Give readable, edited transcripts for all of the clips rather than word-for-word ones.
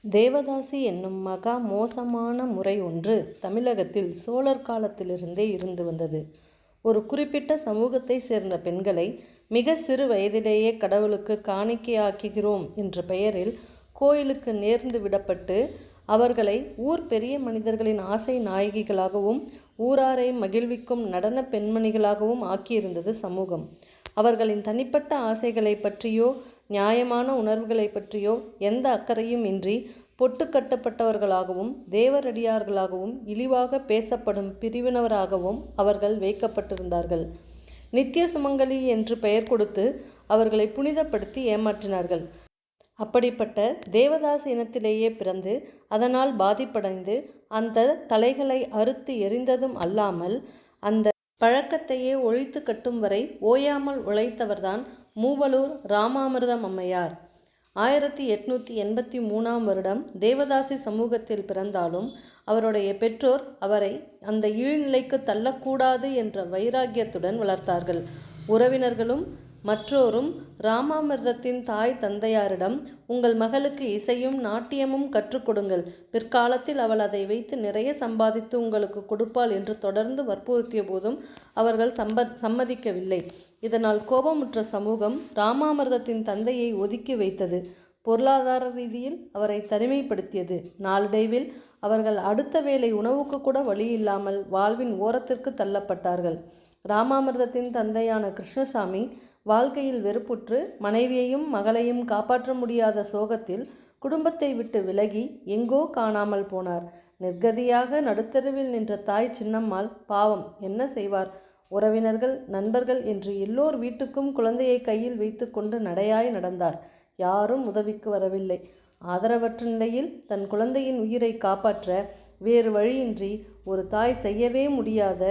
தேவதாசி என்னும் மகா மோசமான முறை ஒன்று தமிழகத்தில் சோழர் காலத்திலிருந்தே இருந்து வந்தது. ஒரு குறிப்பிட்ட சமூகத்தை சேர்ந்த பெண்களை மிக சிறு வயதிலேயே கடவுளுக்கு காணிக்கையாக்குகிறோம் என்ற பெயரில் கோயிலுக்கு நேர்ந்து விடப்பட்டு அவர்களை ஊர் பெரிய மனிதர்களின் ஆசை நாயகிகளாகவும் ஊராரை மகிழ்விக்கும் நடன பெண்மணிகளாகவும் ஆக்கியிருந்தது சமூகம். அவர்களின் தனிப்பட்ட ஆசைகளை பற்றியோ நியாயமான உணர்வுகளை பற்றியோ எந்த அக்கறையும் இன்றி பொட்டு கட்டப்பட்டவர்களாகவும் தேவரடியார்களாகவும் இழிவாக பேசப்படும் பிரிவினவராகவும் அவர்கள் வைக்கப்பட்டிருந்தார்கள். நித்திய சுமங்கலி என்று பெயர் கொடுத்து அவர்களை புனிதப்படுத்தி ஏமாற்றினார்கள். அப்படிப்பட்ட தேவதாஸ் இனத்திலேயே பிறந்து அதனால் பாதிப்படைந்து அந்த தலைகளை அறுத்து எறிந்ததும் அல்லாமல் அந்த பழக்கத்தையே ஒழித்து கட்டும் வரை ஓயாமல் உழைத்தவர்தான் மூவலூர் ராமாமிர்தம் அம்மையார். 1883ஆம் வருடம் தேவதாசி சமூகத்தில் பிறந்தாலும் அவருடைய பெற்றோர் அவரை அந்த இழிநிலைக்கு தள்ளக்கூடாது என்ற வைராக்கியத்துடன் வளர்த்தார்கள். உறவினர்களும் மற்றோரும் ராமாமிர்தத்தின் தாய் தந்தையாரிடம், உங்கள் மகளுக்கு இசையும் நாட்டியமும் கற்றுக் கொடுங்கள், பிற்காலத்தில் அவள் அதை வைத்து நிறைய சம்பாதித்து உங்களுக்கு கொடுப்பாள் என்று தொடர்ந்து வற்புறுத்திய போதும் அவர்கள் சம்மதிக்கவில்லை. இதனால் கோபமுற்ற சமூகம் ராமாமிர்தத்தின் தந்தையை ஒதுக்கி வைத்தது. பொருளாதார ரீதியில் அவரை தனிமைப்படுத்தியது. நாளடைவில் அவர்கள் அடுத்த வேளை உணவுக்கு கூட வழியில்லாமல் வாழ்வின் ஓரத்திற்கு தள்ளப்பட்டார்கள். ராமாமிர்தத்தின் தந்தையான கிருஷ்ணசாமி வாழ்க்கையில் வெறுப்புற்று மனைவியையும் மகளையும் காப்பாற்ற முடியாத சோகத்தில் குடும்பத்தை விட்டு விலகி எங்கோ காணாமல் போனார். நிர்கதியாக நடுத்தருவில் நின்ற தாய் சின்னம்மாள் பாவம் என்ன செய்வார்? உறவினர்கள் நண்பர்கள் என்று எல்லோர் வீட்டுக்கும் குழந்தையை கையில் வைத்து கொண்டு நடையாய் நடந்தார். யாரும் உதவிக்கு வரவில்லை. ஆதரவற்ற நிலையில் தன் குழந்தையின் உயிரை காப்பாற்ற வேறு வழியின்றி ஒரு தாய் செய்யவே முடியாத,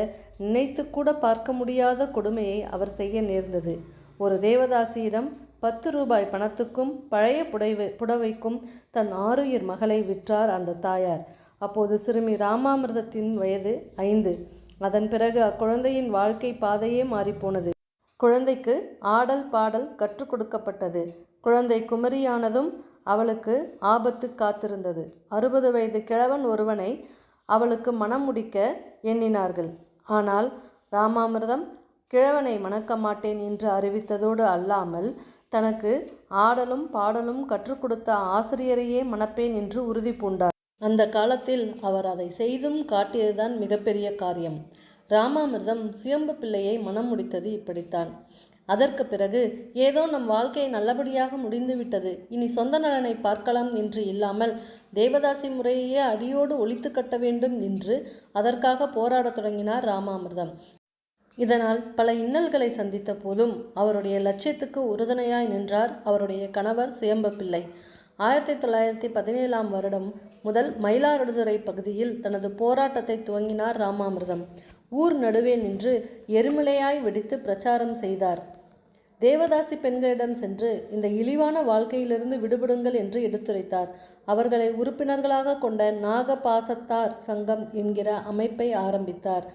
நினைத்து கூட பார்க்க முடியாத கொடுமையை அவர் செய்ய நேர்ந்தது. ஒரு தேவதாசியிடம் 10 ரூபாய் பணத்துக்கும் பழைய புடவைக்கும் தன் ஆருயிர் மகளை விற்றார் அந்த தாயார். அப்போது சிறுமி ராமாமிர்தத்தின் வயது 5. அதன் பிறகு அக்குழந்தையின் வாழ்க்கை பாதையே மாறிப்போனது. குழந்தைக்கு ஆடல் பாடல் கற்றுக் கொடுக்கப்பட்டது. குழந்தை குமரியானதும் அவளுக்கு ஆபத்து காத்திருந்தது. 60 வயது கிழவன் ஒருவனை அவளுக்கு மணம் முடிக்க எண்ணினார்கள். ஆனால் ராமாமிர்தம் கிழவனை மணக்க மாட்டேன் என்று அறிவித்ததோடு அல்லாமல் தனக்கு ஆடலும் பாடலும் கற்றுக் கொடுத்த ஆசிரியரையே மணப்பேன் என்று உறுதி பூண்டார். அந்த காலத்தில் அவர் அதை செய்தும் காட்டியதுதான் மிகப்பெரிய காரியம். ராமாமிர்தம் சுயம்பு பிள்ளையை மணம் முடித்தது இப்படித்தான். அதற்கு பிறகு ஏதோ நம் வாழ்க்கை நல்லபடியாக முடிந்துவிட்டது, இனி சொந்த நலனை பார்க்கலாம் என்று இல்லாமல் தேவதாசி முறையையே அடியோடு ஒழித்து கட்ட வேண்டும் என்று அதற்காக போராடத் தொடங்கினார் ராமாமிர்தம். இதனால் பல இன்னல்களை சந்தித்த போதும் அவருடைய லட்சியத்துக்கு உறுதுணையாய் நின்றார் அவருடைய கணவர் சுயம்பு பிள்ளை. 1917ஆம் வருடம் முதல் மயிலாடுதுறை பகுதியில் தனது போராட்டத்தை துவங்கினார் ராமாமிர்தம். ஊர் நடுவே நின்று எருமிலையாய் வெடித்து பிரச்சாரம் செய்தார். தேவதாசி பெண்களிடம் சென்று இந்த இழிவான வாழ்க்கையிலிருந்து விடுபடுங்கள் என்று எடுத்துரைத்தார். அவர்களை உறுப்பினர்களாக கொண்ட நாகபாசத்தார் சங்கம் என்கிற அமைப்பை ஆரம்பித்தார்.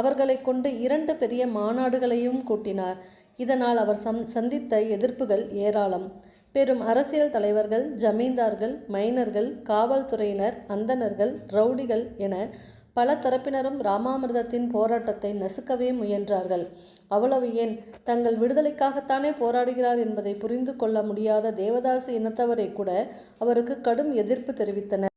அவர்களை கொண்டு 2 பெரிய மாநாடுகளையும் கூட்டினார். இதனால் அவர் சந்தித்த எதிர்ப்புகள் ஏராளம். பெரும் அரசியல் தலைவர்கள், ஜமீன்தார்கள், மைனர்கள், காவல்துறையினர், அந்தணர்கள், ரவுடிகள் என பல தரப்பினரும் ராமாமிர்தத்தின் போராட்டத்தை நசுக்கவே முயன்றார்கள். அவ்வளவு ஏன், தங்கள் விடுதலைக்காகத்தானே போராடுகிறார் என்பதை புரிந்து கொள்ள முடியாத தேவதாசி இனத்தவரை கூட அவருக்கு கடும் எதிர்ப்பு தெரிவித்தனர்.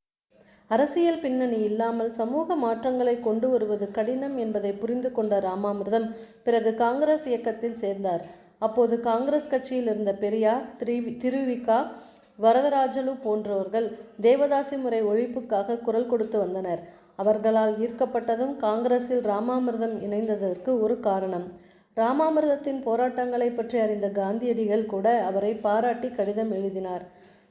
அரசியல் பின்னணி இல்லாமல் சமூக மாற்றங்களை கொண்டு வருவது கடினம் என்பதை புரிந்து கொண்ட ராமாமிர்தம் பிறகு காங்கிரஸ் இயக்கத்தில் சேர்ந்தார். அப்போது காங்கிரஸ் கட்சியில் இருந்த பெரியார், திருவிகா, வரதராஜலு போன்றவர்கள் தேவதாசி முறை ஒழிப்புக்காக குரல் கொடுத்து வந்தனர். அவர்களால் ஈர்க்கப்பட்டதும் காங்கிரஸில் ராமாமிர்தம் இணைந்ததற்கு ஒரு காரணம். ராமாமிர்தத்தின் போராட்டங்களை பற்றி அறிந்த காந்தியடிகள் கூட அவரை பாராட்டி கடிதம் எழுதினார்.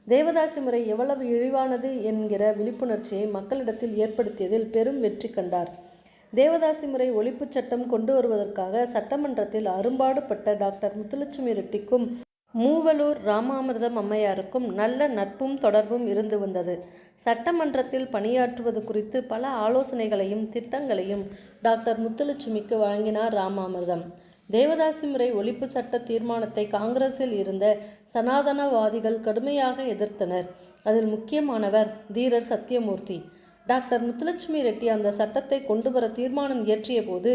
தேவதாசி முறை எவ்வளவு இழிவானது என்கிற விழிப்புணர்ச்சியை மக்களிடத்தில் ஏற்படுத்தியதில் பெரும் வெற்றி கண்டார். தேவதாசி முறை ஒழிப்புச் சட்டம் கொண்டு வருவதற்காக சட்டமன்றத்தில் அரும்பாடுபட்ட டாக்டர் முத்துலட்சுமி ரெட்டிக்கும் மூவலூர் ராமாமிர்தம் அம்மையாருக்கும் நல்ல நட்பும் தொடர்பும் இருந்து வந்தது. சட்டமன்றத்தில் பணியாற்றுவது குறித்து பல ஆலோசனைகளையும் திட்டங்களையும் டாக்டர் முத்துலட்சுமிக்கு வழங்கினார் ராமாமிர்தம். தேவதாசி முறை ஒழிப்பு சட்ட தீர்மானத்தை காங்கிரஸில் இருந்த சனாதனவாதிகள் கடுமையாக எதிர்த்தனர். அதில் முக்கியமானவர் தீரர் சத்தியமூர்த்தி. டாக்டர் முத்துலட்சுமி ரெட்டி அந்த சட்டத்தை கொண்டு வர தீர்மானம் இயற்றிய போது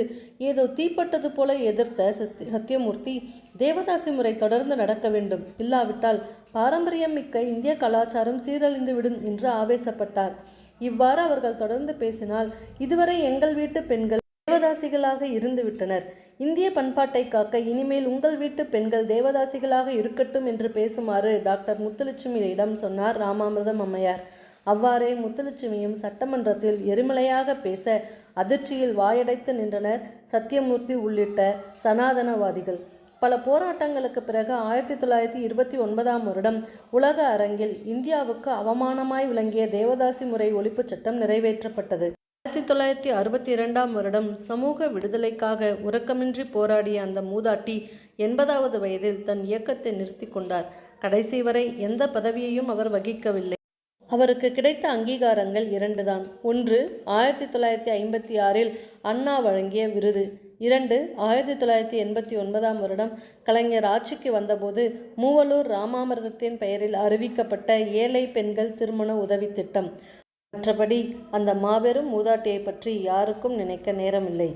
ஏதோ தீப்பட்டது போல எதிர்த்த சத்தியமூர்த்தி, தேவதாசி முறை தொடர்ந்து நடக்க வேண்டும், இல்லாவிட்டால் பாரம்பரியம் மிக்க இந்திய கலாச்சாரம் சீரழிந்துவிடும் என்று ஆவேசப்பட்டார். இவ்வாறு அவர்கள் தொடர்ந்து பேசினால், இதுவரை எங்கள் வீட்டு பெண்கள் தேவதாசிகளாக இருந்து விட்டனர், இந்திய பண்பாட்டை காக்க இனிமேல் உங்கள் வீட்டு பெண்கள் தேவதாசிகளாக இருக்கட்டும் என்று பேசுமாறு டாக்டர் முத்துலட்சுமியிடம் சொன்னார் ராமாமிர்தம் அம்மையார். அவ்வாறே முத்துலட்சுமியும் சட்டமன்றத்தில் எரிமலையாக பேச அதிர்ச்சியில் வாயடைத்து நின்றனர் சத்தியமூர்த்தி உள்ளிட்ட சனாதனவாதிகள். பல போராட்டங்களுக்கு பிறகு 1929ஆம் வருடம் உலக அரங்கில் இந்தியாவுக்கு அவமானமாய் விளங்கிய தேவதாசி முறை ஒழிப்புச் சட்டம் நிறைவேற்றப்பட்டது. 1962ஆம் வருடம் சமூக விடுதலைக்காக உறக்கமின்றி போராடிய அந்த மூதாட்டி 80வது வயதில் தன் இயக்கத்தை நிறுத்தி கொண்டார். கடைசி வரை எந்த பதவியையும் அவர் வகிக்கவில்லை. அவருக்கு கிடைத்த அங்கீகாரங்கள் 2 தான். 1, 1956இல் அண்ணா வழங்கிய விருது. 2, 1989ஆம் வருடம் கலைஞர் ஆட்சிக்கு வந்தபோது மூவலூர் ராமாமிர்தத்தின் பெயரில் அறிவிக்கப்பட்ட ஏழை பெண்கள் திருமண உதவி திட்டம். மற்றபடி அந்த மாபெரும் மூதாட்டியை பற்றி யாருக்கும் நினைக்க நேரமில்லை.